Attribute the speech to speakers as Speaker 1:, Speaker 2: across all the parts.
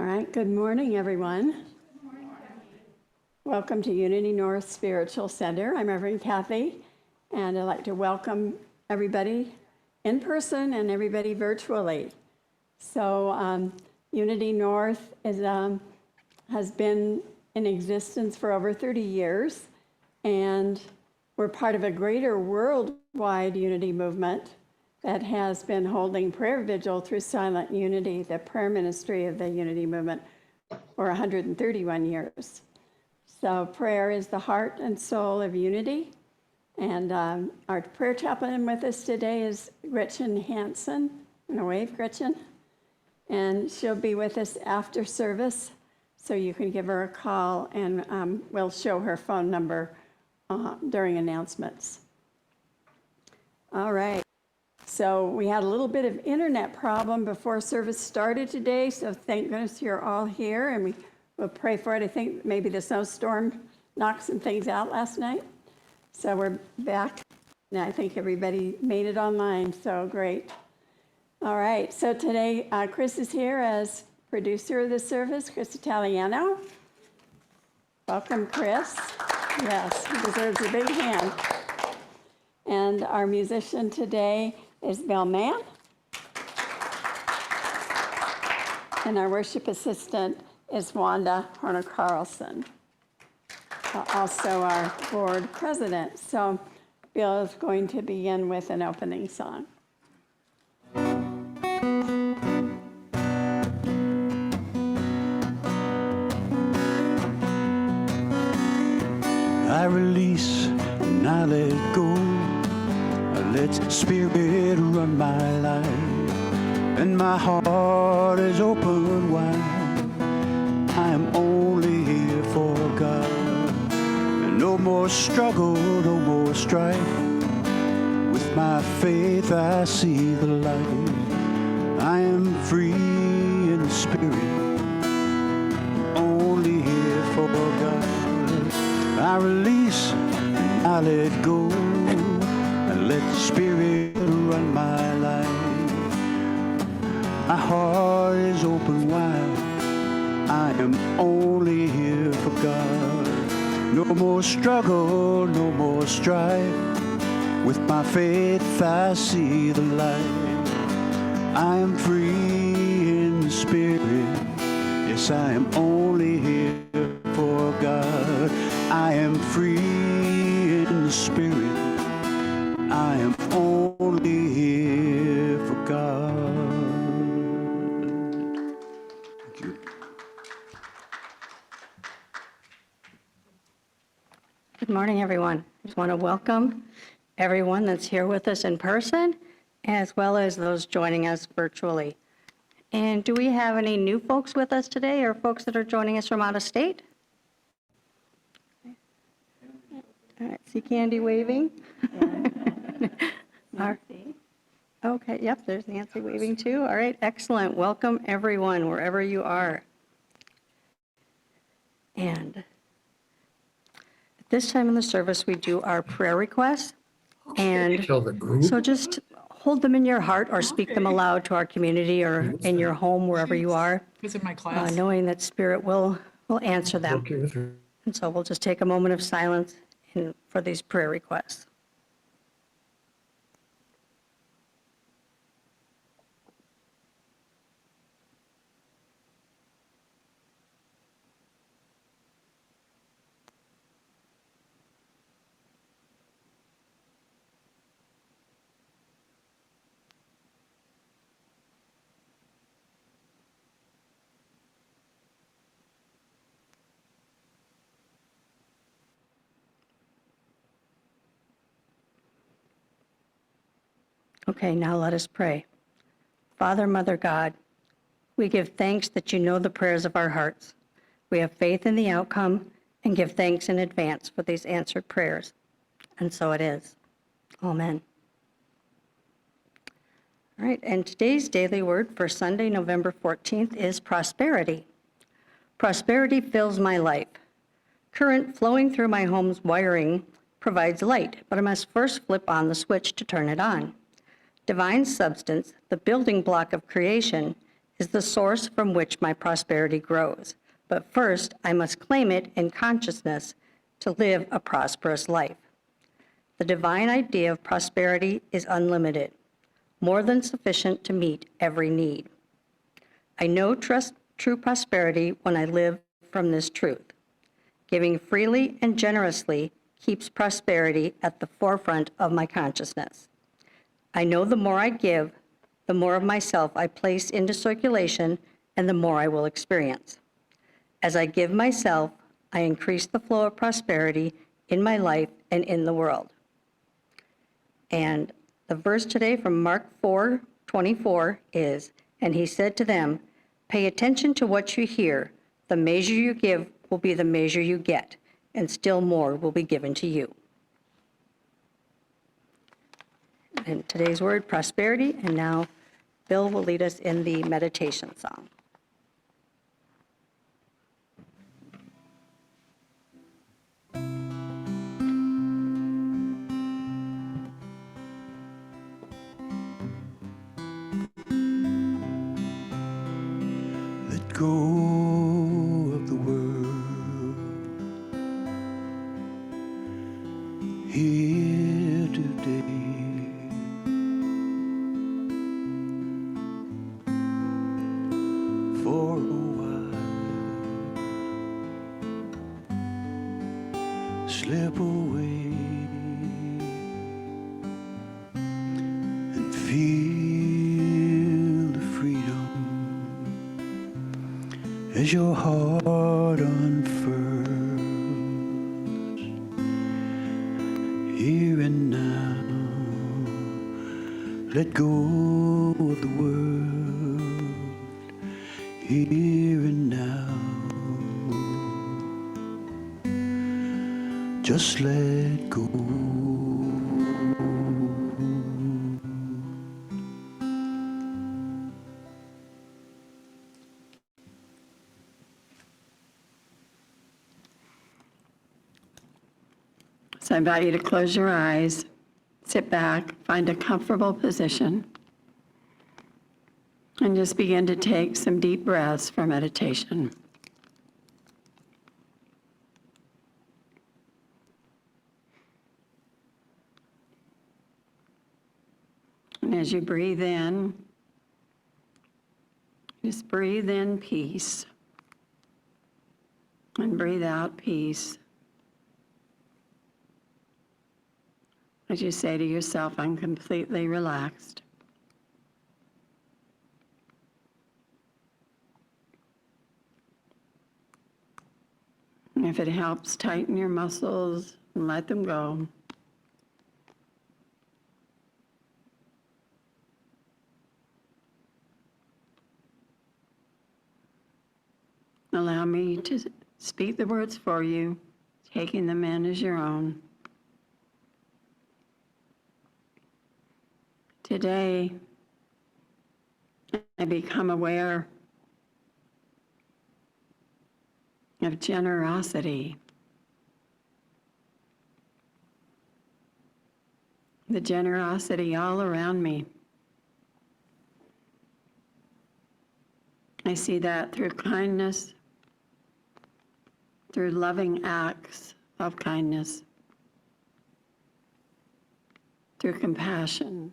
Speaker 1: right, good morning, everyone. Welcome to Unity North Spiritual Center. I'm Reverend Kathy, and I'd like to welcome everybody in person and everybody virtually. So Unity North has been in existence for over 30 years, and we're part of a greater worldwide unity movement that has been holding prayer vigil through Silent Unity, the prayer ministry of the Unity movement, for 131 years. So prayer is the heart and soul of unity. And our prayer chaplain with us today is Gretchen Hansen. I'm gonna wave, Gretchen. And she'll be with us after service, so you can give her a call, and we'll show her phone number during announcements. All right. So we had a little bit of internet problem before service started today, so thank goodness you're all here, and we'll pray for it. I think maybe the snowstorm knocked some things out last night. So we're back, and I think everybody made it online, so great. All right, so today Chris is here as producer of the service, Chris Italiano. Welcome, Chris. Yes, he deserves a big hand. And our musician today is Bill Mann. And our worship assistant is Wanda Horner-Carlson, also our board president. So Bill is going to begin with an opening song.
Speaker 2: I release and I let go. I let Spirit run my life, and my heart is open wide. I am only here for God, and no more struggle, no more strife. With my faith I see the light. I am free in the Spirit, only here for God. I release and I let go. I let the Spirit run my life. My heart is open wide. I am only here for God. No more struggle, no more strife. With my faith I see the light. I am free in the Spirit. Yes, I am only here for God. I am free in the Spirit. I am only here for God. Thank you.
Speaker 3: Good morning, everyone. I just want to welcome everyone that's here with us in person, as well as those joining us virtually. And do we have any new folks with us today, or folks that are joining us from out of state? All right, see Candy waving. Okay, yep, there's Nancy waving too. All right, excellent. Welcome everyone, wherever you are. And at this time in the service, we do our prayer requests. And so just hold them in your heart or speak them aloud to our community or in your home, wherever you are,
Speaker 4: Visit my class.
Speaker 3: knowing that Spirit will answer them. And so we'll just take a moment of silence for these prayer requests. Okay, now let us pray. Father, Mother God, we give thanks that you know the prayers of our hearts. We have faith in the outcome and give thanks in advance for these answered prayers. And so it is. Amen. All right, and today's daily word for Sunday, November 14th is prosperity. Prosperity fills my life. Current flowing through my home's wiring provides light, but I must first flip on the switch to turn it on. Divine substance, the building block of creation, is the source from which my prosperity grows. But first, I must claim it in consciousness to live a prosperous life. The divine idea of prosperity is unlimited, more than sufficient to meet every need. I know true prosperity when I live from this truth. Giving freely and generously keeps prosperity at the forefront of my consciousness. I know the more I give, the more of myself I place into circulation, and the more I will experience. As I give myself, I increase the flow of prosperity in my life and in the world. And the verse today from Mark 4:24 is, "And he said to them, pay attention to what you hear. The measure you give will be the measure you get, and still more will be given to you." And today's word, prosperity, and now Bill will lead us in the meditation song.
Speaker 2: Let go of the world here today. For a while, slip away and feel the freedom as your heart unfurls. Here and now, let go of the world. Here and now, just let go.
Speaker 1: So I invite you to close your eyes, sit back, find a comfortable position, and just begin to take some deep breaths for meditation. And as you breathe in, just breathe in peace, and breathe out peace. As you say to yourself, I'm completely relaxed. And if it helps, tighten your muscles and let them go. Allow me to speak the words for you, taking them in as your own. Today, I become aware of generosity. The generosity all around me. I see that through kindness, through loving acts of kindness, through compassion,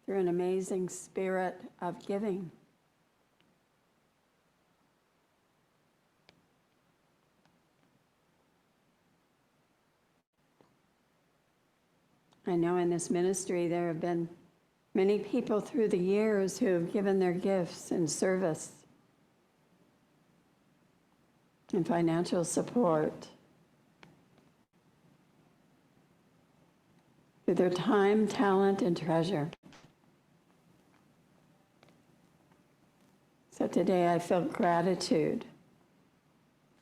Speaker 1: through an amazing spirit of giving. I know in this ministry there have been many people through the years who have given their gifts in service and financial support, through their time, talent, and treasure. So today I feel gratitude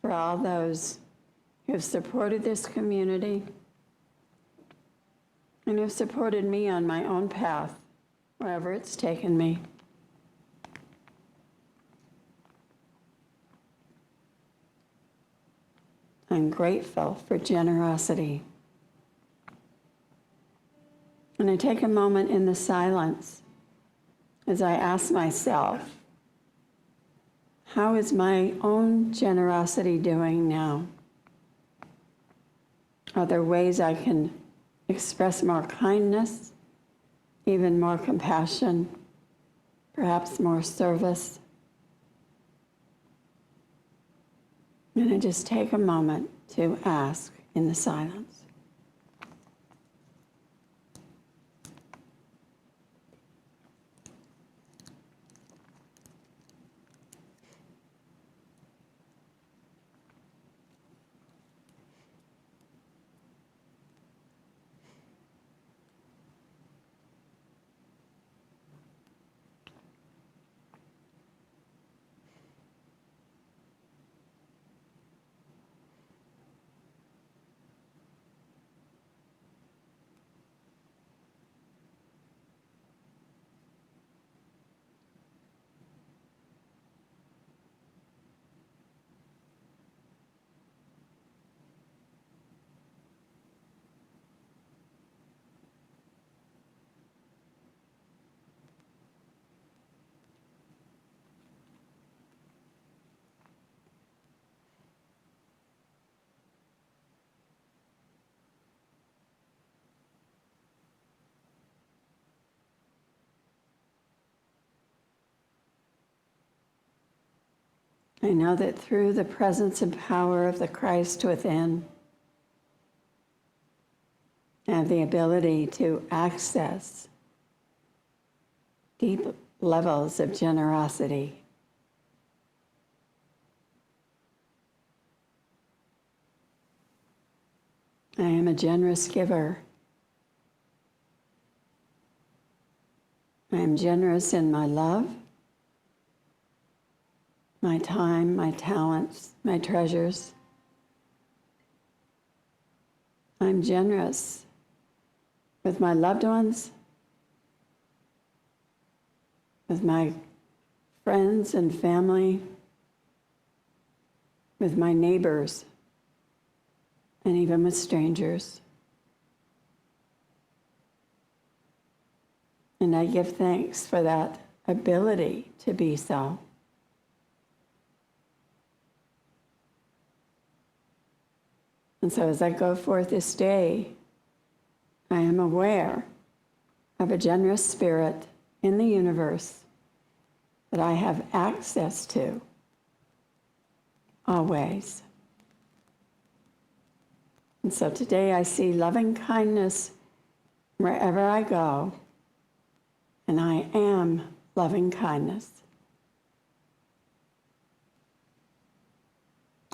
Speaker 1: for all those who have supported this community and who have supported me on my own path, wherever it's taken me. I'm grateful for generosity. And I take a moment in the silence as I ask myself, how is my own generosity doing now? Are there ways I can express more kindness, even more compassion, perhaps more service? And I just take a moment to ask in the silence. I know that through the presence and power of the Christ within, I have the ability to access deep levels of generosity. I am a generous giver. I am generous in my love, my time, my talents, my treasures. I'm generous with my loved ones, with my friends and family, with my neighbors, and even with strangers. And I give thanks for that ability to be so. And so as I go forth this day, I am aware of a generous spirit in the universe that I have access to always. And so today I see loving kindness wherever I go, and I am loving kindness.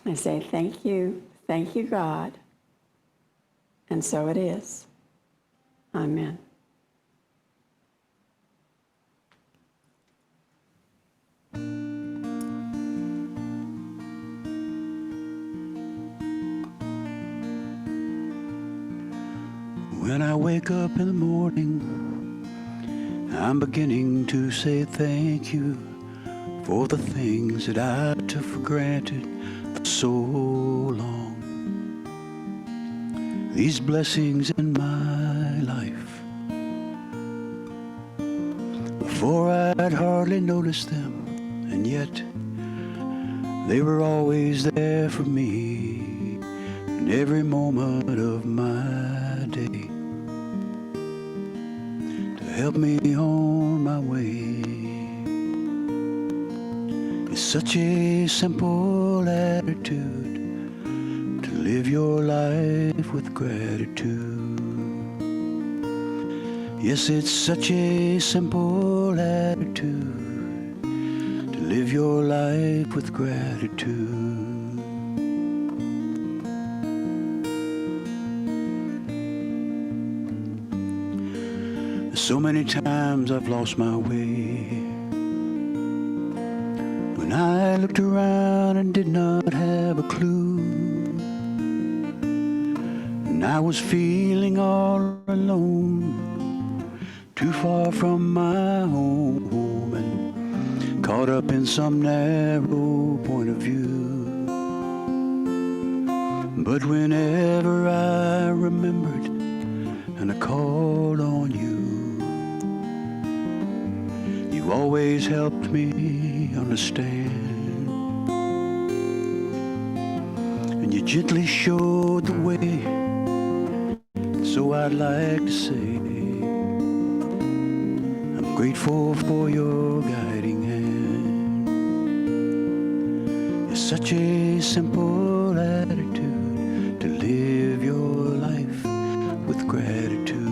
Speaker 1: I say thank you, God, and so it is. Amen.
Speaker 2: When I wake up in the morning, I'm beginning to say thank you for the things that I took for granted for so long. These blessings in my life, before I'd hardly noticed them, and yet they were always there for me in every moment of my day, to help me on my way. It's such a simple attitude to live your life with gratitude. Yes, it's such a simple attitude to live your life with gratitude. So many times I've lost my way, when I looked around and did not have a clue, and I was feeling all alone, too far from my home, and caught up in some narrow point of view. But whenever I remembered and I called on you, you You've always helped me understand, and you gently showed the way. So I'd like to say I'm grateful for your guiding hand. It's such a simple attitude to live your life with gratitude.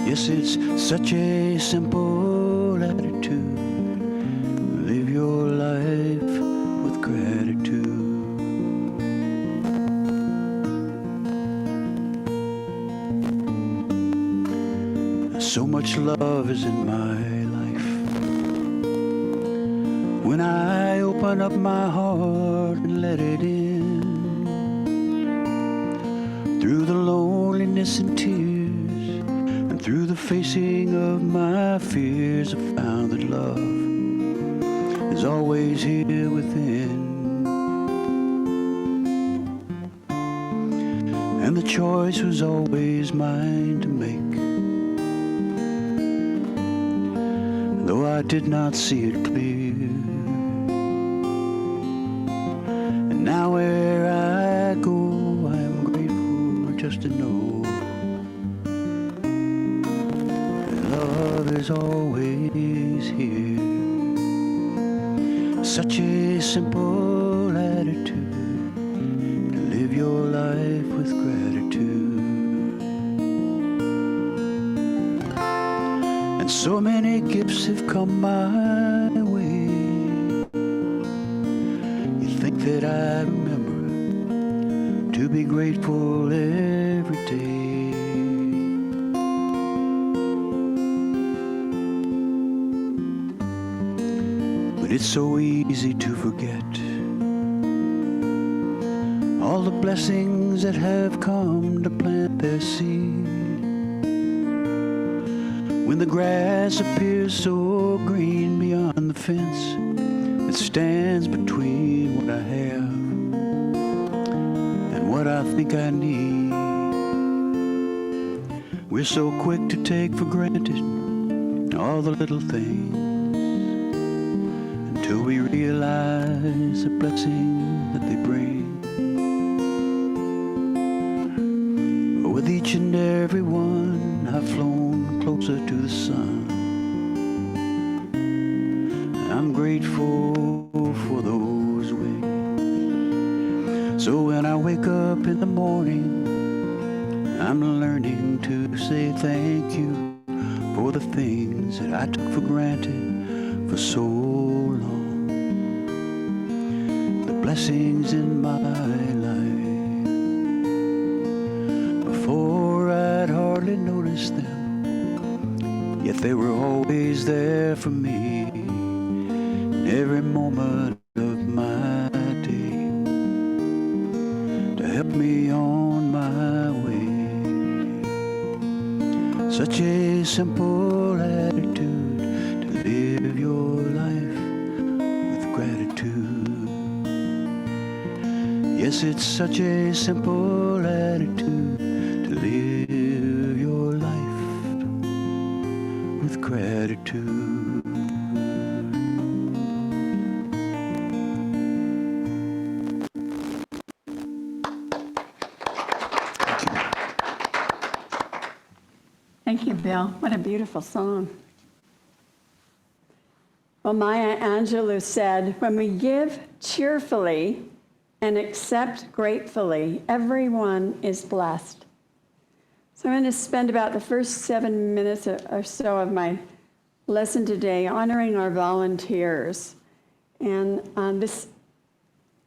Speaker 2: Yes, it's such a simple attitude. Live your life with gratitude. So much love is in my life. When I open up my heart and let it in, through the loneliness and tears, and through the facing of my fears, I found that love is always here within. And the choice was always mine to make, though I did not see it clear. And now where I go, I am grateful just to know that love is always here. Such a simple attitude to live your life with gratitude. And so many gifts have come my way. You think that I remember to be grateful every day. But it's so easy to forget all the blessings that have come to plant their seed. When the grass appears so green beyond the fence that stands between what I have and what I think I need, we're so quick to take for granted all the little things until we realize the blessing that they bring. With each and every one, I've flown closer to the sun. I'm grateful for those wings. So when I wake up in the morning, I'm learning to say thank you for the things that I took for granted for so long. The blessings in my life, before I'd hardly noticed them, yet they were always there for me in every moment of my day to help me on my way. Such a simple attitude to live your life with gratitude. Yes, it's such a simple attitude to live your life with gratitude.
Speaker 1: Thank you, Bill. What a beautiful song. Well, Maya Angelou said, when we give cheerfully and accept gratefully, everyone is blessed. So I'm going to spend about the first 7 minutes or so of my lesson today honoring our volunteers. And this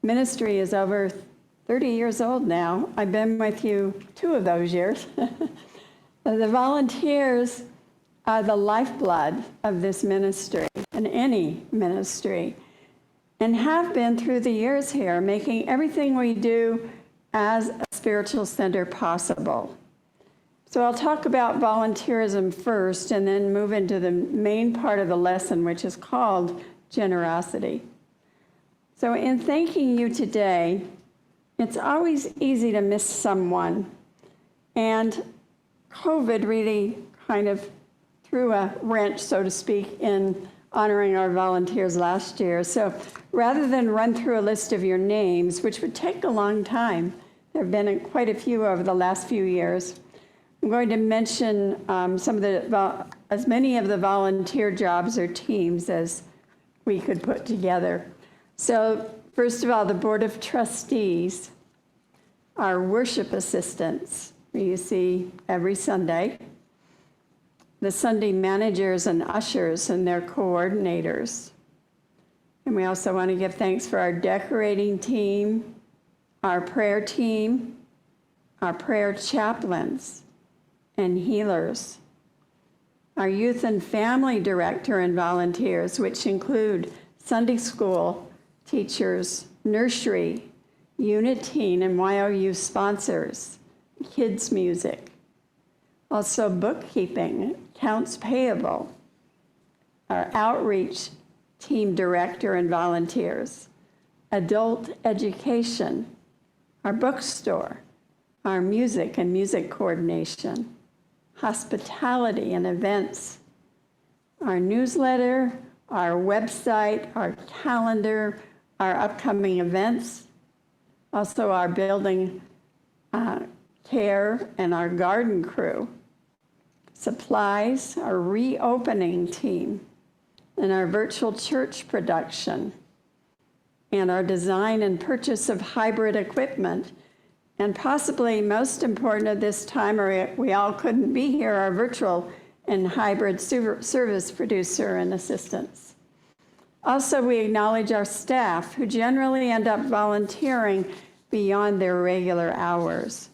Speaker 1: ministry is over 30 years old now. I've been with you 2 of those years. The volunteers are the lifeblood of this ministry and any ministry, and have been through the years here, making everything we do as a spiritual center possible. So I'll talk about volunteerism first and then move into the main part of the lesson, which is called generosity. So in thanking you today, it's always easy to miss someone. And COVID really kind of threw a wrench, so to speak, in honoring our volunteers last year. So rather than run through a list of your names, which would take a long time, there have been quite a few over the last few years, I'm going to mention as many of the volunteer jobs or teams as we could put together. So first of all, the Board of Trustees, our worship assistants, who you see every Sunday, the Sunday managers and ushers and their coordinators. And we also want to give thanks for our decorating team, our prayer team, our prayer chaplains and healers, our youth and family director and volunteers, which include Sunday school teachers, nursery, unit teen and YOU sponsors, kids music, also bookkeeping, accounts payable, our outreach team director and volunteers, adult education, our bookstore, our music and music coordination, hospitality and events, our newsletter, our website, our calendar, our upcoming events, also our building care and our garden crew, supplies, our reopening team, and our virtual church production, and our design and purchase of hybrid equipment, and possibly most important at this time, or we all couldn't be here, our virtual and hybrid service producer and assistants. Also, we acknowledge our staff, who generally end up volunteering beyond their regular hours.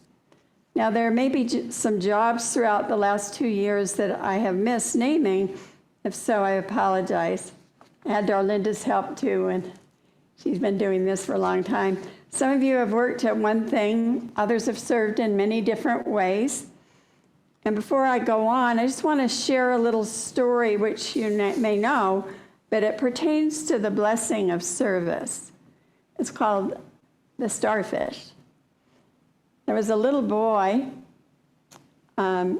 Speaker 1: Now, there may be some jobs throughout the last 2 years that I have missed naming. If so, I apologize. I had Darlinda's help too, and she's been doing this for a long time. Some of you have worked at one thing, others have served in many different ways. And before I go on, I just want to share a little story which you may know, but it pertains to the blessing of service. It's called the starfish. There was a little boy who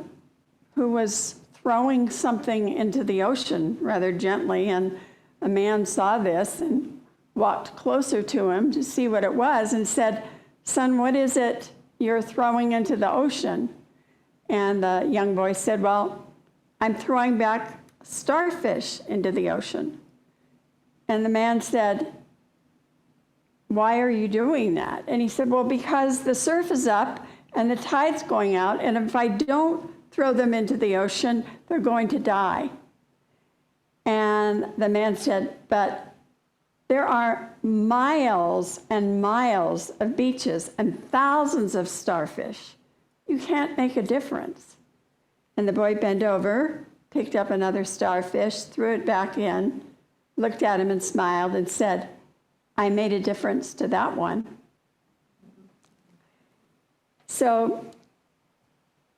Speaker 1: was throwing something into the ocean rather gently, and a man saw this and walked closer to him to see what it was and said, "Son, what is it you're throwing into the ocean?" And the young boy said, "Well, I'm throwing back starfish into the ocean." And the man said, "Why are you doing that?" And he said, "Well, because the surf is up and the tide's going out, and if I don't throw them into the ocean, they're going to die." And the man said, "But there are miles and miles of beaches and thousands of starfish. You can't make a difference." And the boy bent over, picked up another starfish, threw it back in, looked at him and smiled and said, "I made a difference to that one." So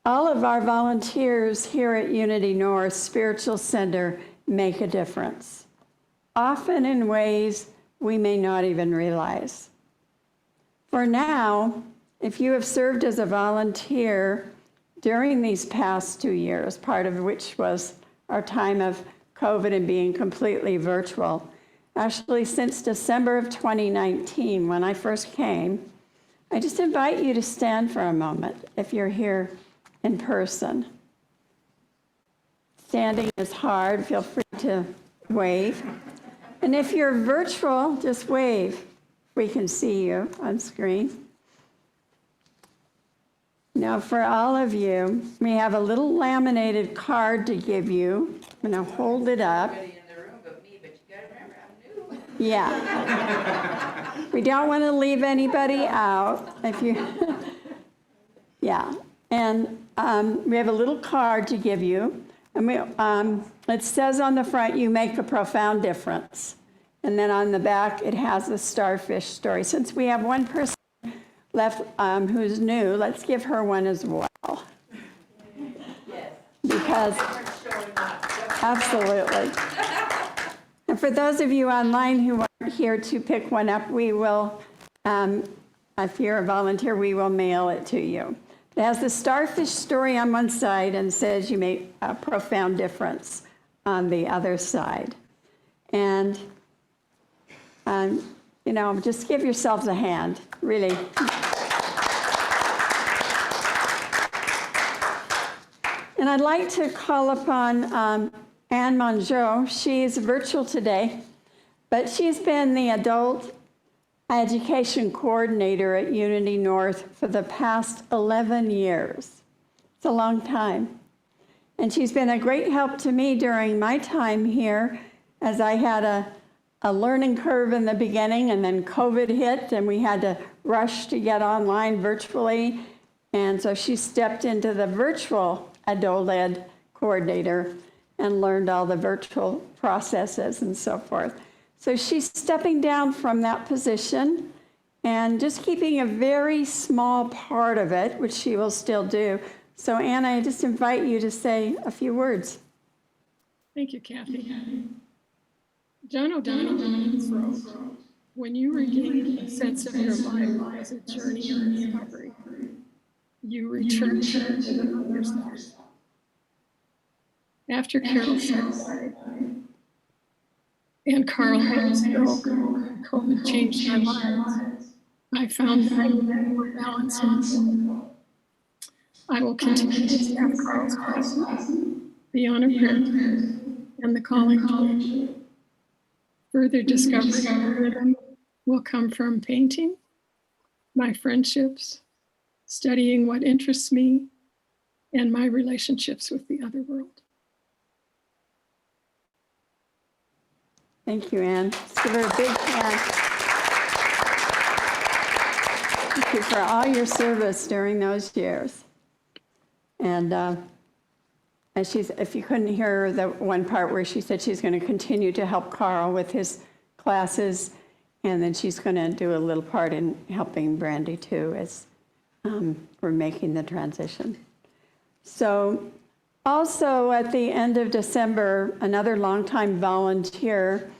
Speaker 1: all of our volunteers here at Unity North Spiritual Center make a difference, often in ways we may not even realize. For now, if you have served as a volunteer during these past 2 years, part of which was our time of COVID and being completely virtual, actually since December of 2019, when I first came, I just invite you to stand for a moment if you're here in person. Standing is hard, feel free to wave. And if you're virtual, just wave. We can see you on screen. Now, for all of you, we have a little laminated card to give you. I'm going to hold it up.
Speaker 4: Everybody in the room but me, but you gotta remember, I'm new.
Speaker 1: Yeah. We don't want to leave anybody out. If you, yeah. And we have a little card to give you. And it says on the front, "You make a profound difference." And then on the back, it has the starfish story. Since we have one person left who's new, let's give her one as well.
Speaker 4: Yes.
Speaker 1: Because,
Speaker 4: Showing up.
Speaker 1: absolutely. And for those of you online who aren't here to pick one up, we will, if you're a volunteer, we will mail it to you. It has the starfish story on one side and says you make a profound difference on the other side. And, just give yourselves a hand, really. And I'd like to call upon Anne Mongeau. She's virtual today, but she's been the adult education coordinator at Unity North for the past 11 years. It's a long time. And she's been a great help to me during my time here, as I had a learning curve in the beginning, and then COVID hit, and we had to rush to get online virtually. And so she stepped into the virtual adult ed coordinator and learned all the virtual processes and so forth. So she's stepping down from that position and just keeping a very small part of it, which she will still do. So Anna, I just invite you to say a few words.
Speaker 5: Thank you, Kathy. John O'Donnell wrote, when you regain a sense of your life as a journey of discovery, you return to yourself. After Carol died, and Carl had a stroke, COVID changed our lives, I found that more balance in myself. I will continue to staff Carl's classes, the honor prayer, and the calling to further discovery of rhythm will come from painting, my friendships, studying what interests me, and my relationships with the other world.
Speaker 1: Thank you, Anne. Let's give her a big hand. Thank you for all your service during those years. And if you couldn't hear the one part where she said she's going to continue to help Carl with his classes, and then she's going to do a little part in helping Brandy too, as we're making the transition. So also at the end of December, another longtime volunteer,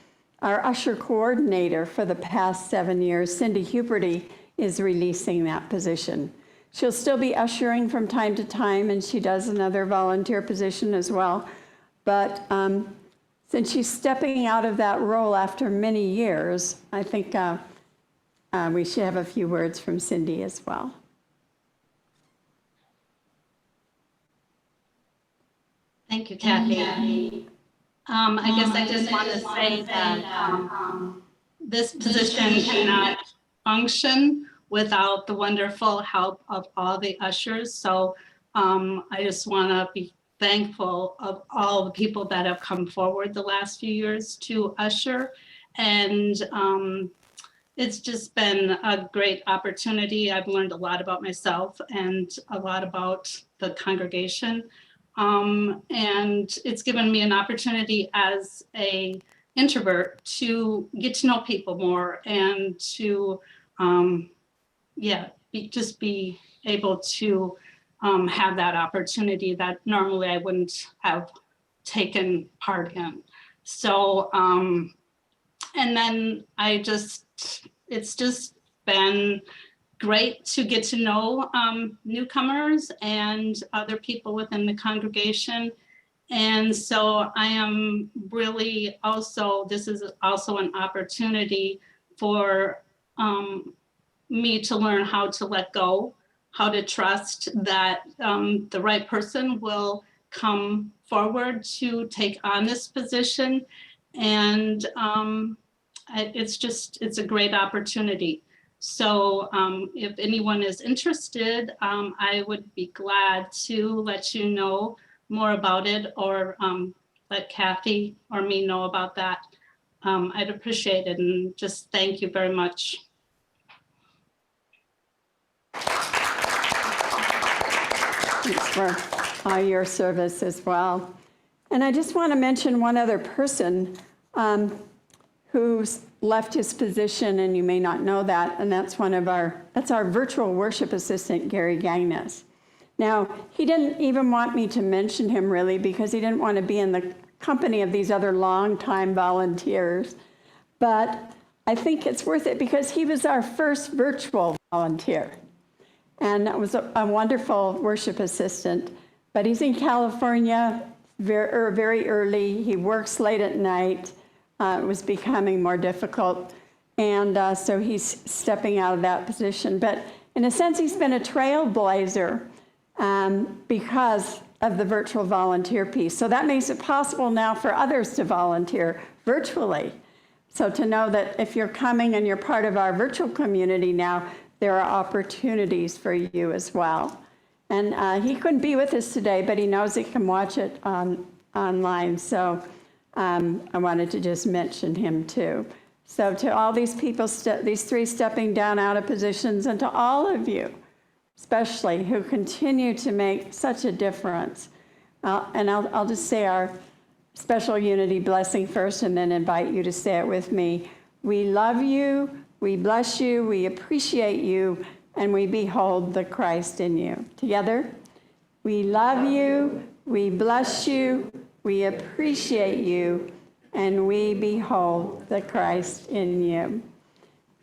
Speaker 1: our usher coordinator for the past 7 years, Cindy Huberty, is releasing that position. She'll still be ushering from time to time, and she does another volunteer position as well. But since she's stepping out of that role after many years, I think we should have a few words from Cindy as well.
Speaker 6: Thank you, Kathy. I guess I just want to say that this position cannot function without the wonderful help of all the ushers. So I just want to be thankful of all the people that have come forward the last few years to usher. And it's just been a great opportunity. I've learned a lot about myself and a lot about the congregation. And it's given me an opportunity as an introvert to get to know people more and to, just be able to have that opportunity that normally I wouldn't have taken part in. So, and then it's just been great to get to know newcomers and other people within the congregation. And so I am really also, this is also an opportunity for me to learn how to let go, how to trust that the right person will come forward to take on this position. And it's a great opportunity. So if anyone is interested, I would be glad to let you know more about it, or let Kathy or me know about that. I'd appreciate it, and just thank you very much.
Speaker 1: Thanks for all your service as well. And I just want to mention one other person who's left his position, and you may not know that, and that's our virtual worship assistant, Gary Gagnes. Now, he didn't even want me to mention him really, because he didn't want to be in the company of these other longtime volunteers. But I think it's worth it because he was our first virtual volunteer. and was a wonderful worship assistant. But he's in California very early. He works late at night. It was becoming more difficult. And so he's stepping out of that position. But in a sense, he's been a trailblazer because of the virtual volunteer piece. So that makes it possible now for others to volunteer virtually. So to know that if you're coming and you're part of our virtual community now, there are opportunities for you as well. And he couldn't be with us today, but he knows he can watch it online. So I wanted to just mention him too. So to all these people, these three stepping down out of positions, and to all of you, especially who continue to make such a difference. And I'll just say our special unity blessing first and then invite you to say it with me. We love you, we bless you, we appreciate you, and we behold the Christ in you. Together, we love you, we bless you, we appreciate you, and we behold the Christ in you.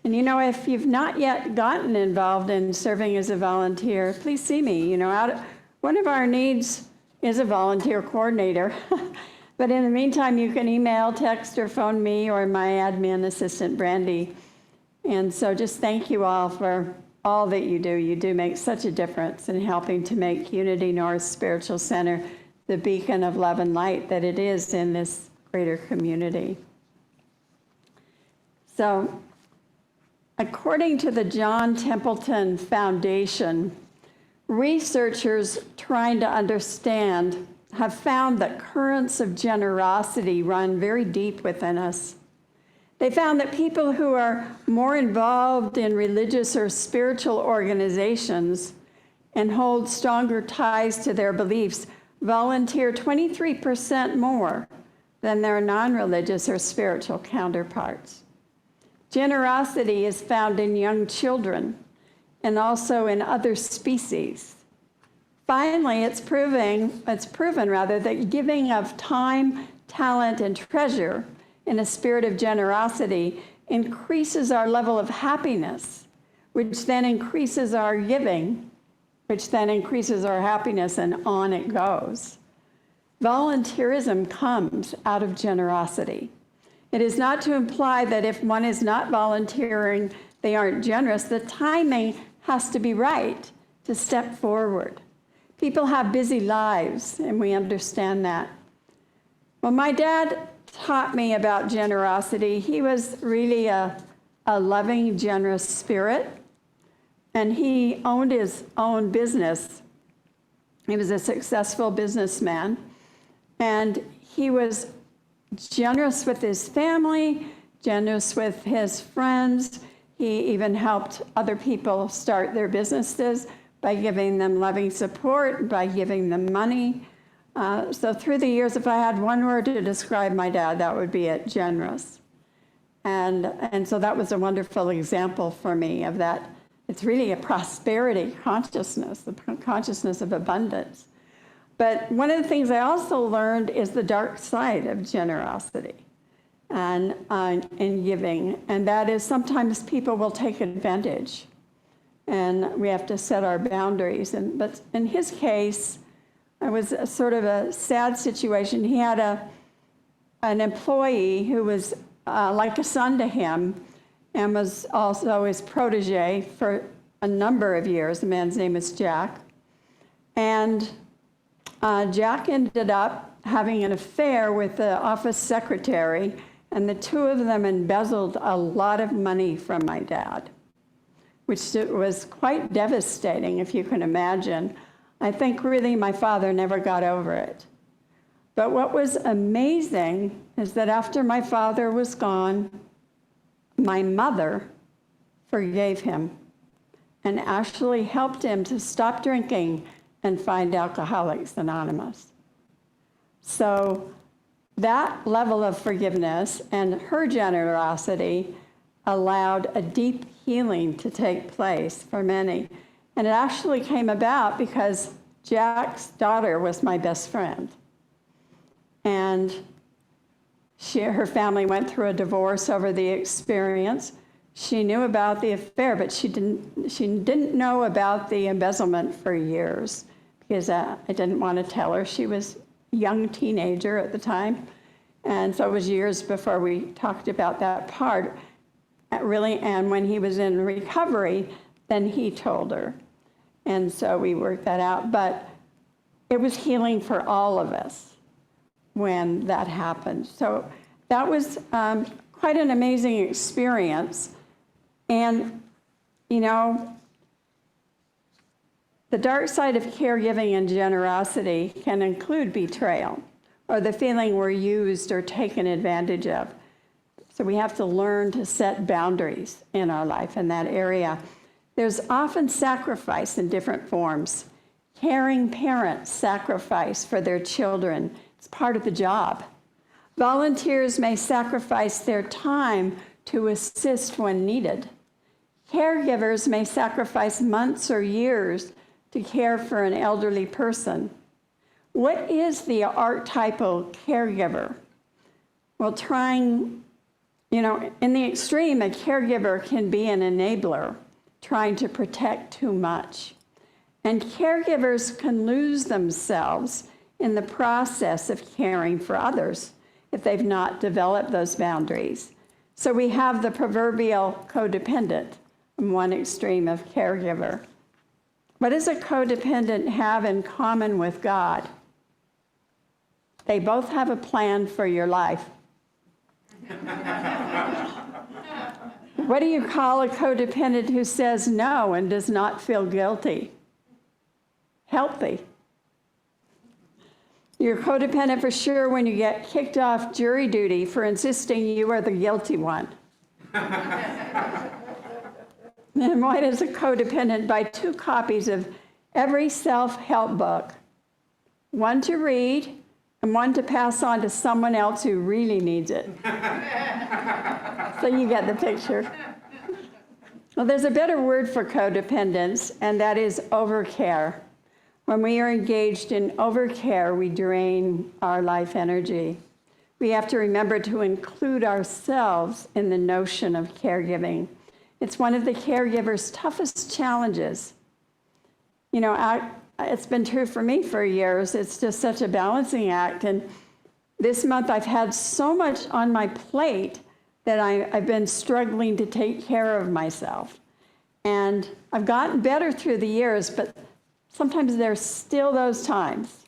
Speaker 1: And you know, if you've not yet gotten involved in serving as a volunteer, please see me. You know, one of our needs is a volunteer coordinator. But in the meantime, you can email, text, or phone me or my admin assistant, Brandy. And so just thank you all for all that you do. You do make such a difference in helping to make Unity North Spiritual Center the beacon of love and light that it is in this greater community. So, according to the John Templeton Foundation, researchers trying to understand have found that currents of generosity run very deep within us. They found that people who are more involved in religious or spiritual organizations and hold stronger ties to their beliefs volunteer 23% more than their non-religious or spiritual counterparts. Generosity is found in young children and also in other species. Finally, it's proven that giving of time, talent, and treasure in a spirit of generosity increases our level of happiness, which then increases our giving, which then increases our happiness, and on it goes. Volunteerism comes out of generosity. It is not to imply that if one is not volunteering, they aren't generous. The timing has to be right to step forward. People have busy lives, and we understand that. When my dad taught me about generosity, he was really a loving, generous spirit, and he owned his own business. He was a successful businessman, and he was generous with his family, generous with his friends. He even helped other people start their businesses by giving them loving support, by giving them money. So through the years, if I had one word to describe my dad, that would be it: generous. And so that was a wonderful example for me of that. It's really a prosperity consciousness, the consciousness of abundance. But one of the things I also learned is the dark side of generosity and in giving, and that is sometimes people will take advantage, and we have to set our boundaries. But in his case, it was a sort of a sad situation. He had an employee who was like a son to him, and was also his protege for a number of years. The man's name is Jack, and Jack ended up having an affair with the office secretary, and the two of them embezzled a lot of money from my dad, which was quite devastating, if you can imagine. I think really my father never got over it. But what was amazing is that after my father was gone, my mother forgave him and actually helped him to stop drinking and find Alcoholics Anonymous. So that level of forgiveness and her generosity allowed a deep healing to take place for many. And it actually came about because Jack's daughter was my best friend. And her family went through a divorce over the experience. She knew about the affair, but she didn't know about the embezzlement for years because I didn't want to tell her. She was a young teenager at the time. And so it was years before we talked about that part, really. And when he was in recovery, then he told her. And so we worked that out. But it was healing for all of us when that happened. So that was quite an amazing experience. And, you know, the dark side of caregiving and generosity can include betrayal or the feeling we're used or taken advantage of. So we have to learn to set boundaries in our life in that area. There's often sacrifice in different forms. Caring parents sacrifice for their children. It's part of the job. Volunteers may sacrifice their time to assist when needed. Caregivers may sacrifice months or years to care for an elderly person. What is the archetypal caregiver? Well, in the extreme, a caregiver can be an enabler, trying to protect too much. And caregivers can lose themselves in the process of caring for others if they've not developed those boundaries. So we have the proverbial codependent in one extreme of caregiver. What does a codependent have in common with God? They both have a plan for your life. What do you call a codependent who says no and does not feel guilty? Healthy. You're codependent for sure when you get kicked off jury duty for insisting you are the guilty one. And why does a codependent buy 2 copies of every self-help book? One to read and one to pass on to someone else who really needs it. So you get the picture. Well, there's a better word for codependence, and that is overcare. When we are engaged in overcare, we drain our life energy. We have to remember to include ourselves in the notion of caregiving. It's one of the caregiver's toughest challenges. You know, it's been true for me for years. It's just such a balancing act. And this month I've had so much on my plate that I've been struggling to take care of myself. And I've gotten better through the years, but sometimes there's still those times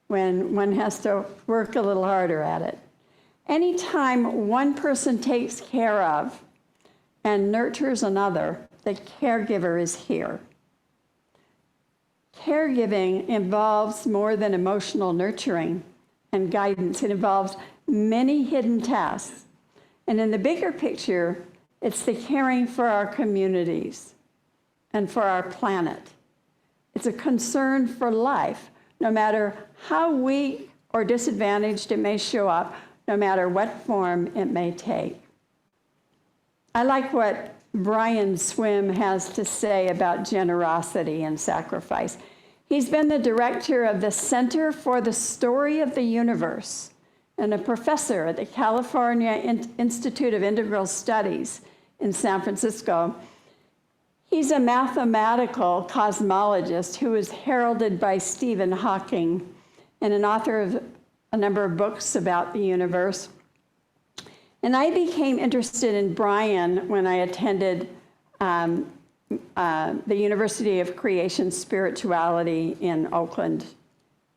Speaker 1: when one has to work a little harder at it. Anytime one person takes care of and nurtures another, the caregiver is here. Caregiving involves more than emotional nurturing and guidance. It involves many hidden tasks. And in the bigger picture, it's the caring for our communities and for our planet. It's a concern for life, no matter how weak or disadvantaged it may show up, no matter what form it may take. I like what Brian Swim has to say about generosity and sacrifice. He's been the director of the Center for the Story of the Universe and a professor at the California Institute of Integral Studies in San Francisco. He's a mathematical cosmologist who is heralded by Stephen Hawking and an author of a number of books about the universe. And I became interested in Brian when I attended the University of Creation Spirituality in Oakland,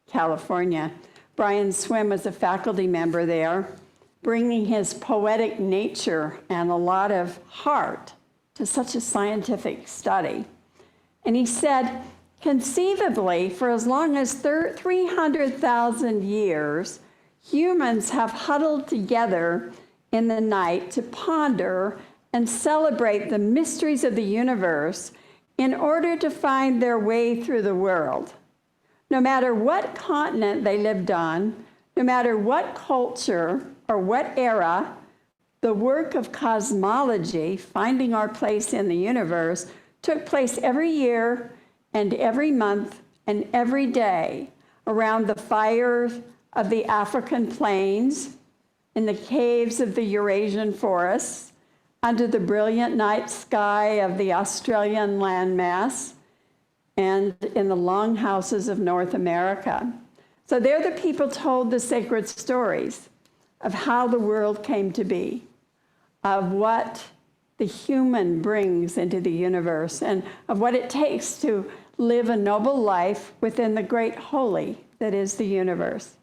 Speaker 1: California. Brian Swim was a faculty member there, bringing his poetic nature and a lot of heart to such a scientific study. And he said, conceivably, for as long as 300,000 years, humans have huddled together in the night to ponder and celebrate the mysteries of the universe in order to find their way through the world. No matter what continent they lived on, no matter what culture or what era, the work of cosmology, finding our place in the universe, took place every year and every month and every day around the fires of the African plains, in the caves of the Eurasian forests, under the brilliant night sky of the Australian landmass and in the longhouses of North America. So they're the people told the sacred stories of how the world came to be, of what the human brings into the universe, and of what it takes to live a noble life within the great holy that is the universe.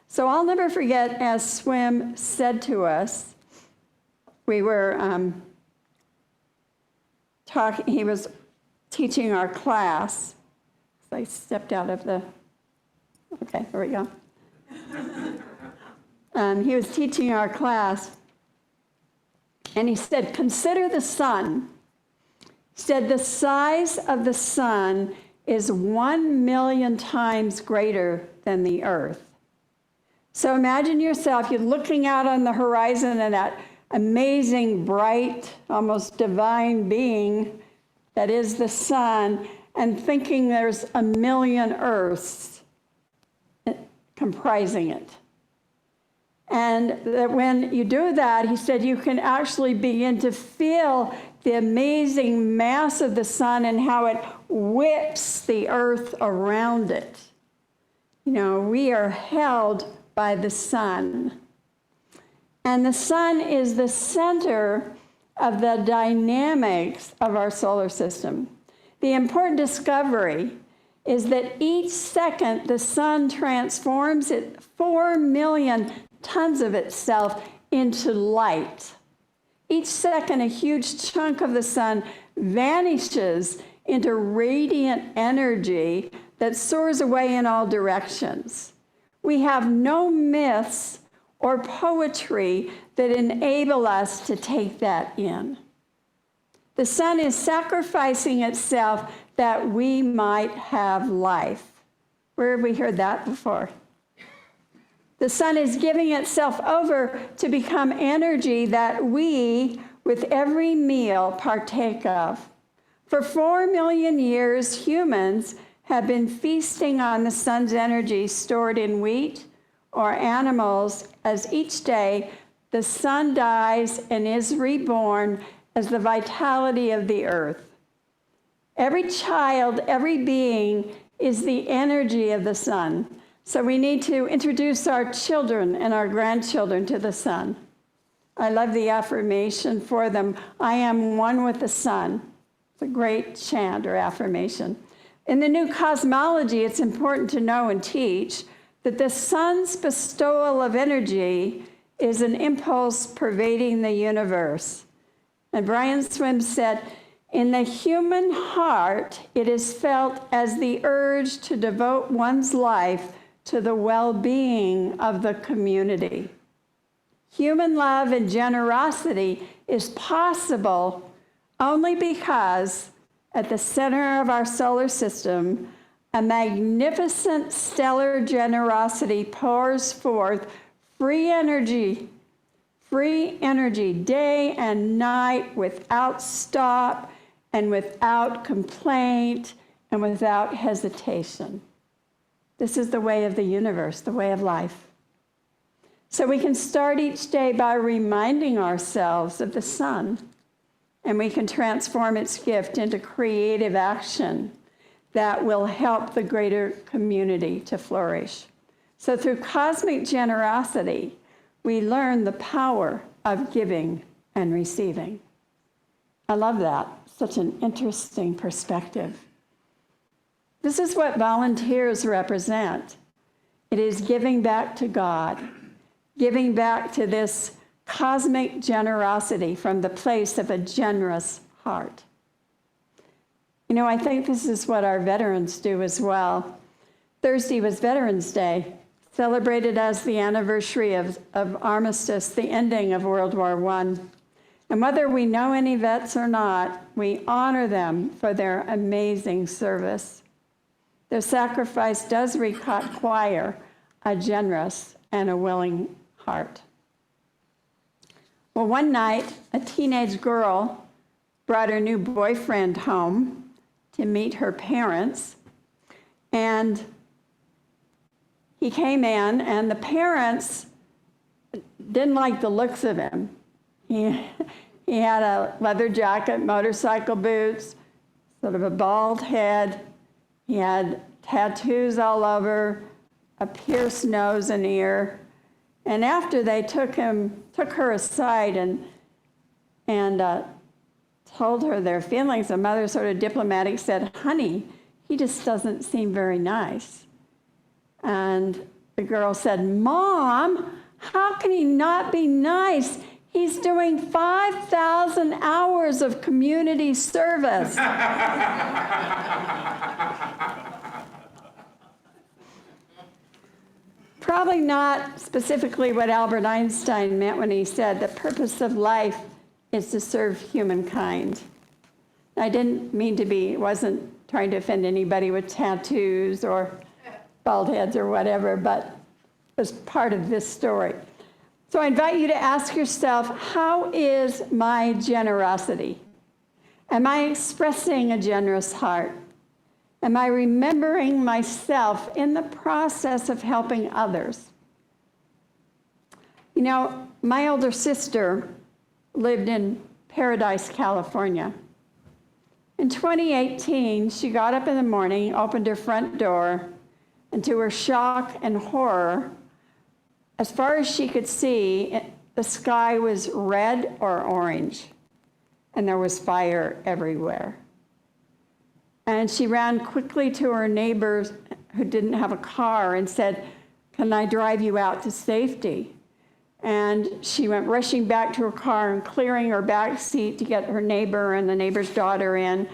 Speaker 1: So I'll never forget, as Swim said to us, we were he was teaching our class. I stepped out of the, okay, there we go. He was teaching our class, and he said, consider the sun. He said, the size of the sun is 1,000,000 times greater than the earth. So imagine yourself, you're looking out on the horizon and that amazing, bright, almost divine being that is the sun, and thinking there's 1,000,000 earths comprising it. And that when you do that, he said, you can actually begin to feel the amazing mass of the sun and how it whips the earth around it. You know, we are held by the sun. And the sun is the center of the dynamics of our solar system. The important discovery is that each second the sun transforms 4 million tons of itself into light. Each second, a huge chunk of the sun vanishes into radiant energy that soars away in all directions. We have no myths or poetry that enable us to take that in. The sun is sacrificing itself that we might have life. Where have we heard that before? The sun is giving itself over to become energy that we, with every meal, partake of. For 4 million years, humans have been feasting on the sun's energy stored in wheat or animals, as each day the sun dies and is reborn as the vitality of the earth. Every child, every being is the energy of the sun. So we need to introduce our children and our grandchildren to the sun. I love the affirmation for them. I am one with the sun. It's a great chant or affirmation. In the new cosmology, it's important to know and teach that the sun's bestowal of energy is an impulse pervading the universe. And Brian Swim said, in the human heart, it is felt as the urge to devote one's life to the well-being of the community. Human love and generosity is possible only because at the center of our solar system, a magnificent stellar generosity pours forth free energy day and night without stop and without complaint and without hesitation. This is the way of the universe, the way of life. So we can start each day by reminding ourselves of the sun, and we can transform its gift into creative action that will help the greater community to flourish. So through cosmic generosity, we learn the power of giving and receiving. I love that. Such an interesting perspective. This is what volunteers represent. It is giving back to God, giving back to this cosmic generosity from the place of a generous heart. You know, I think this is what our veterans do as well. Thursday was Veterans Day, celebrated as the anniversary of armistice, the ending of World War I. And whether we know any vets or not, we honor them for their amazing service. Their sacrifice does require a generous and a willing heart. Well, one night, a teenage girl brought her new boyfriend home to meet her parents, and he came in, and the parents didn't like the looks of him. He, he had a leather jacket, motorcycle boots, sort of a bald head. He had tattoos all over, a pierced nose and ear. And after they took her aside and told her their feelings, the mother sort of diplomatic said, "Honey, he just doesn't seem very nice." And the girl said, "Mom, how can he not be nice? He's doing 5,000 hours of community service." Probably not specifically what Albert Einstein meant when he said the purpose of life is to serve humankind. I didn't mean to be, wasn't trying to offend anybody with tattoos or bald heads or whatever, but it was part of this story. So I invite you to ask yourself, how is my generosity? Am I expressing a generous heart? Am I remembering myself in the process of helping others? You know, my older sister lived in Paradise, California. In 2018, she got up in the morning, opened her front door, and to her shock and horror, as far as she could see, the sky was red or orange, and there was fire everywhere. And she ran quickly to her neighbors who didn't have a car and said, "Can I drive you out to safety?" And she went rushing back to her car and clearing her back seat to get her neighbor and the neighbor's daughter in.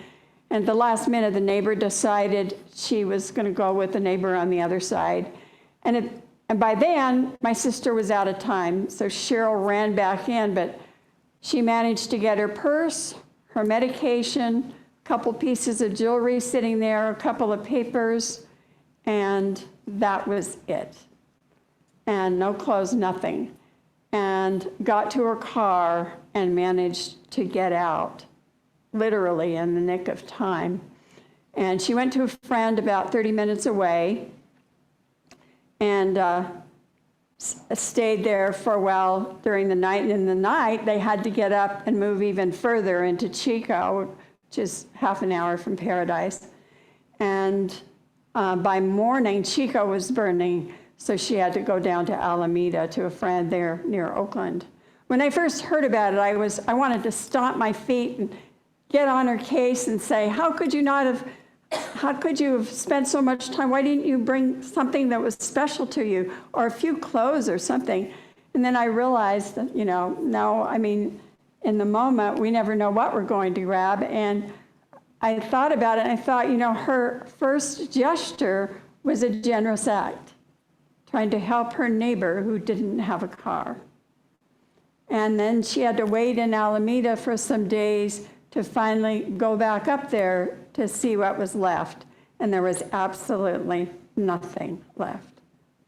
Speaker 1: And at the last minute, the neighbor decided she was going to go with the neighbor on the other side. And by then, my sister was out of time, so Cheryl ran back in, but she managed to get her purse, her medication, a couple pieces of jewelry sitting there, a couple of papers, and that was it. And no clothes, nothing. And got to her car and managed to get out, literally in the nick of time. And she went to a friend about 30 minutes away and stayed there for a while during the night. And in the night, they had to get up and move even further into Chico, which is half an hour from Paradise. And by morning, Chico was burning, so she had to go down to Alameda to a friend there near Oakland. When I first heard about it, I wanted to stomp my feet and get on her case and say, how could you have spent so much time? Why didn't you bring something that was special to you, or a few clothes or something? And then I realized that, no, I mean, in the moment, we never know what we're going to grab. And I thought about it, and I thought, her first gesture was a generous act, trying to help her neighbor who didn't have a car. And then she had to wait in Alameda for some days to finally go back up there to see what was left. And there was absolutely nothing left.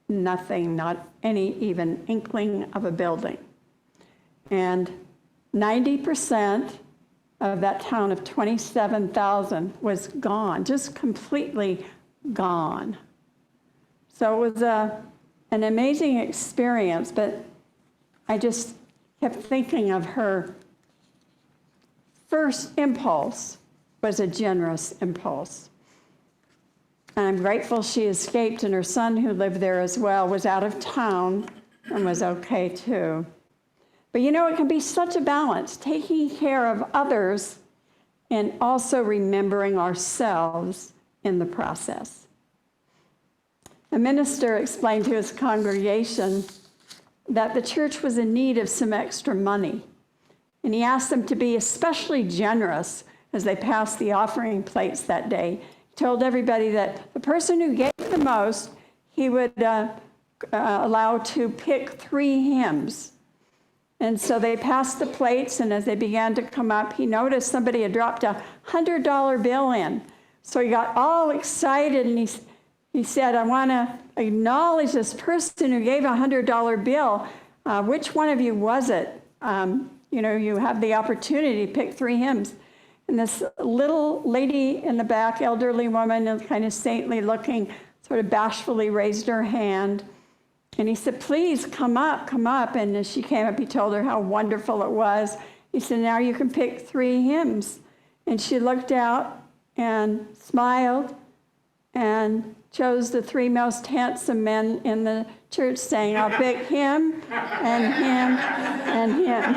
Speaker 1: Nothing, not any even inkling of a building. And 90% of that town of 27,000 was gone, just completely gone. So it was an amazing experience, but I just kept thinking of her first impulse was a generous impulse. And I'm grateful she escaped, and her son, who lived there as well, was out of town and was okay too. But it can be such a balance, taking care of others and also remembering ourselves in the process. A minister explained to his congregation that the church was in need of some extra money. And he asked them to be especially generous as they passed the offering plates that day. He told everybody that the person who gave the most, he would allow to pick 3 hymns. And so they passed the plates, and as they began to come up, he noticed somebody had dropped a $100 bill in. So he got all excited, and he said, I want to acknowledge this person who gave a $100 bill. Which one of you was it? You have the opportunity to pick 3 hymns. And this little lady in the back, elderly woman, kind of saintly looking, sort of bashfully raised her hand. And he said, please come up, come up. And as she came up, he told her how wonderful it was. He said, now you can pick 3 hymns. And she looked out and smiled and chose the 3 most handsome men in the church, saying, I'll pick him and him and him.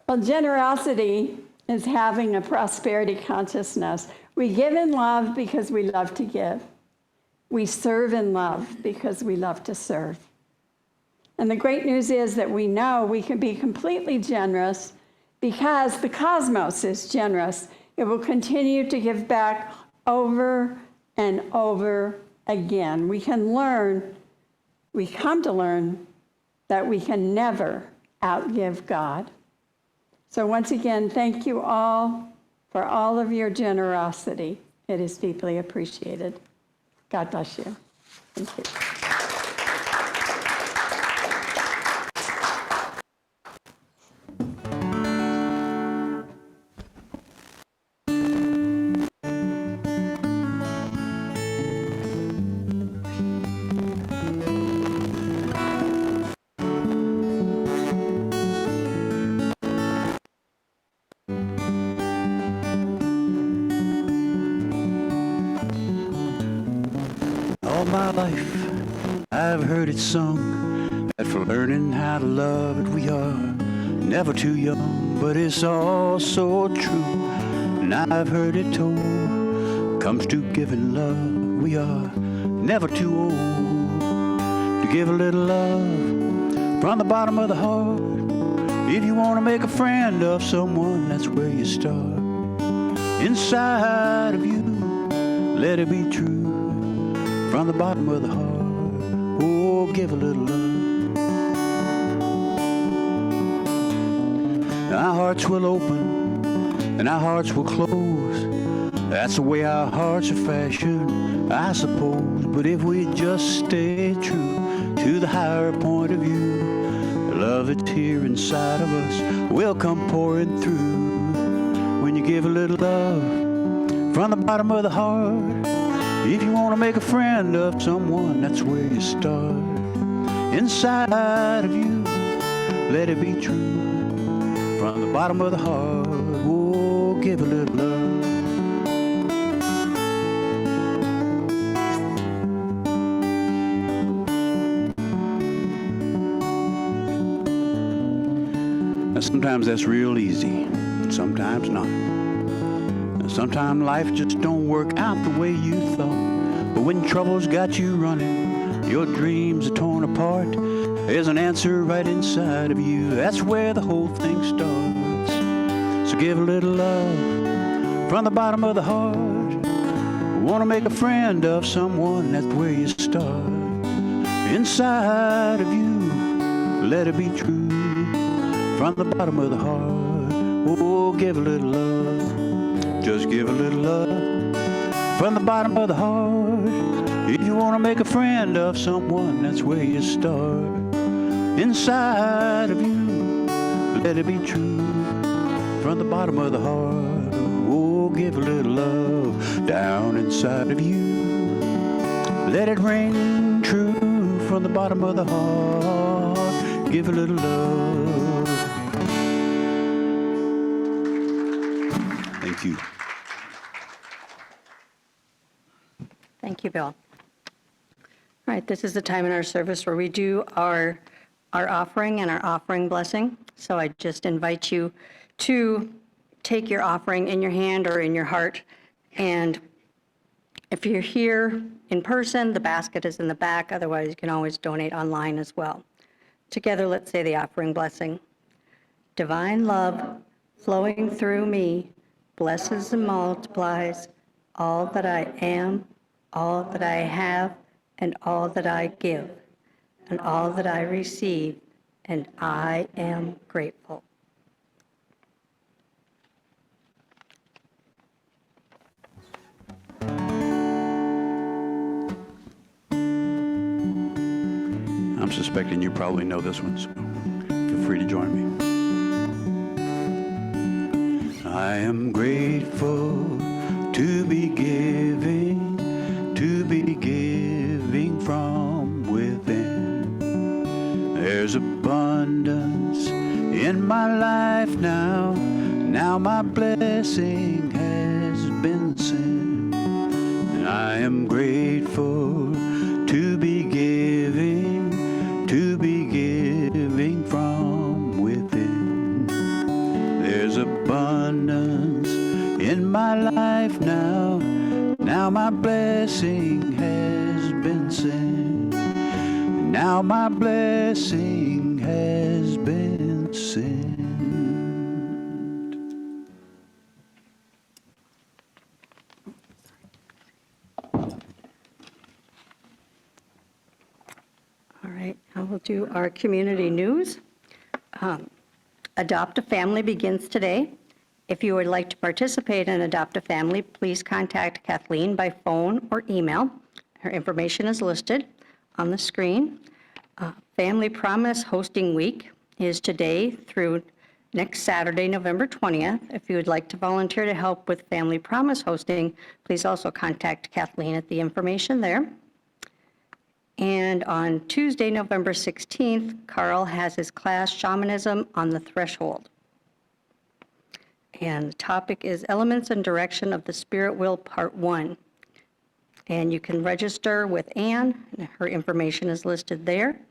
Speaker 1: Well, generosity is having a prosperity consciousness. We give in love because we love to give. We serve in love because we love to serve. And the great news is that we know we can be completely generous because the cosmos is generous. It will continue to give back over and over again. We come to learn that we can never outgive God. So once again, thank you all for all of your generosity. It is deeply appreciated. God bless you. Thank you.
Speaker 2: All my life I've heard it sung that for learning how to love it we are never too young, but it's all so true. And I've heard it told, comes to giving love we are never too old to give a little love from the bottom of the heart. If you want to make a friend of someone, that's where you start. Inside of you, let it be true. From the bottom of the heart, oh, give a little love. Our hearts will open and our hearts will close. That's the way our hearts are fashioned, I suppose. But if we just stay true to the higher point of view, the love that's here inside of us will come pouring through. When you give a little love from the bottom of the heart, if you want to make a friend of someone, that's where you start. Inside of you, let it be true. From the bottom of the heart, oh, give a little love. Now, sometimes that's real easy, sometimes not. Sometimes life just don't work out the way you thought. But when trouble's got you running, your dreams are torn apart, there's an answer right inside of you. That's where the whole thing starts. So give a little love from the bottom of the heart. Want to make a friend of someone, that's where you start. Inside of you, let it be true. From the bottom of the heart, oh, give a little love. Just give a little love from the bottom of the heart. If you want to make a friend of someone, that's where you start. Inside of you, let it be true. From the bottom of the heart, oh, give a little love down inside of you. Let it ring true from the bottom of the heart. Give a little love. Thank you.
Speaker 3: Thank you, Bill. All right, this is the time in our service where we do our offering and our offering blessing. So I just invite you to take your offering in your hand or in your heart. And if you're here in person, the basket is in the back. Otherwise, you can always donate online as well. Together, let's say the offering blessing. Divine love flowing through me blesses and multiplies all that I am, all that I have, and all that I give, and all that I receive, and I am grateful.
Speaker 2: I'm suspecting you probably know this one, so feel free to join me. I am grateful to be giving from within. There's abundance in my life now. Now my blessing has been sent. I am grateful to be giving from within. There's abundance in my life now. Now my blessing has been sent. Now my blessing has been sent.
Speaker 3: All right, now we'll do our community news. Adopt a Family begins today. If you would like to participate in Adopt a Family, please contact Kathleen by phone or email. Her information is listed on the screen. Family Promise Hosting Week is today through next Saturday, November 20th. If you would like to volunteer to help with Family Promise hosting, please also contact Kathleen at the information there. And on Tuesday, November 16th, Carl has his class, Shamanism on the Threshold. And the topic is Elements and Direction of the Spirit Will, Part 1. And you can register with Anne, and her information is listed there.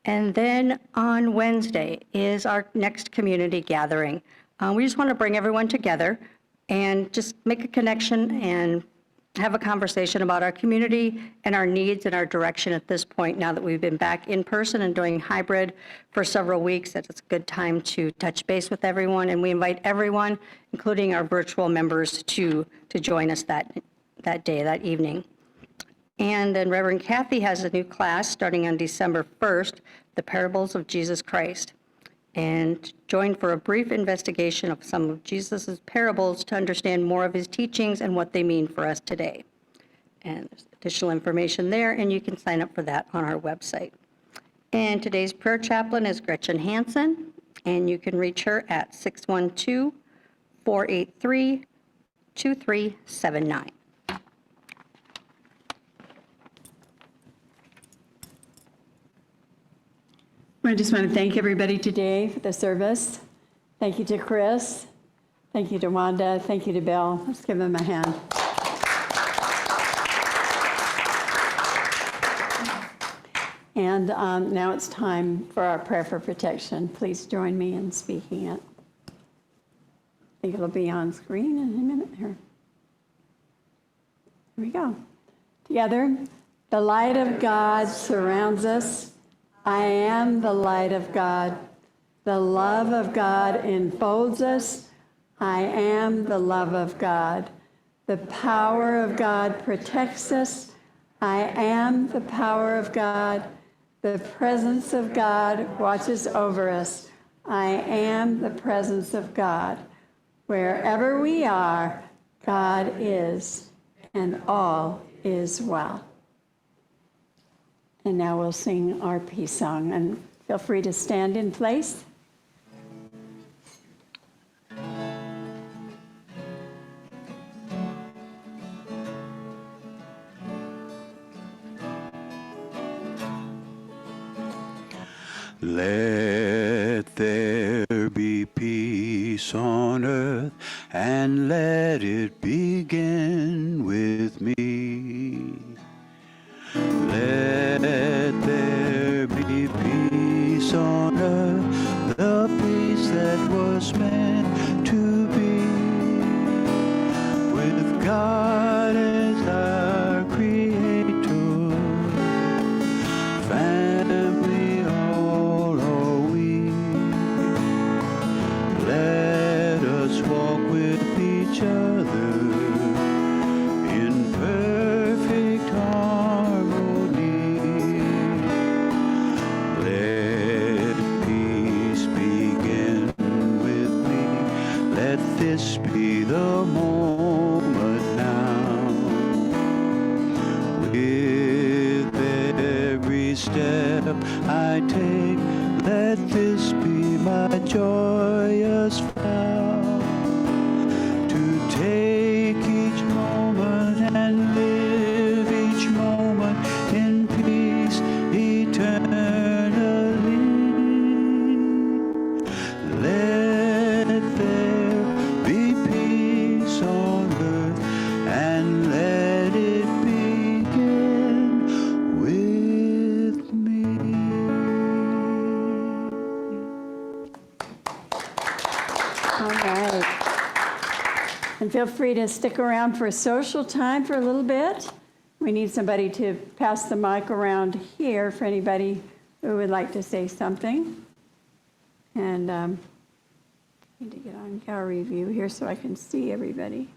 Speaker 3: And then on Wednesday is our next community gathering. We just want to bring everyone together and just make a connection and have a conversation about our community and our needs and our direction at this point. Now that we've been back in person and doing hybrid for several weeks, it's a good time to touch base with everyone. And we invite everyone, including our virtual members, to join us that day, that evening. And then Reverend Kathy has a new class starting on December 1st, The Parables of Jesus Christ. And join for a brief investigation of some of Jesus' parables to understand more of his teachings and what they mean for us today. And there's additional information there, and you can sign up for that on our website. And today's prayer chaplain is Gretchen Hansen, and you can reach her at 612-483-2379.
Speaker 1: I just want to thank everybody today for the service. Thank you to Chris. Thank you to Wanda. Thank you to Bill. Let's give them a hand. And now it's time for our prayer for protection. Please join me in speaking it. I think it'll be on screen in a minute here. Here we go. Together, the light of God surrounds us. I am the light of God. The love of God enfolds us. I am the love of God. The power of God protects us. I am the power of God. The presence of God watches over us. I am the presence of God. Wherever we are, God is, and all is well. And now we'll sing our peace song, and feel free to stand in place.
Speaker 2: Let there be peace on earth, and let it begin with me. Let there be peace on earth, the peace that was meant to be, with God as our Creator, family all are we. Let us walk with each other in perfect harmony. Let peace begin with me. Let this be the moment now. With every step I take, let this be my joyous vow. Let there be peace on earth, and let it begin with me.
Speaker 1: All right. And feel free to stick around for social time for a little bit. We need somebody to pass the mic around here for anybody who would like to say something. And I need to get on gallery view here so I can see everybody.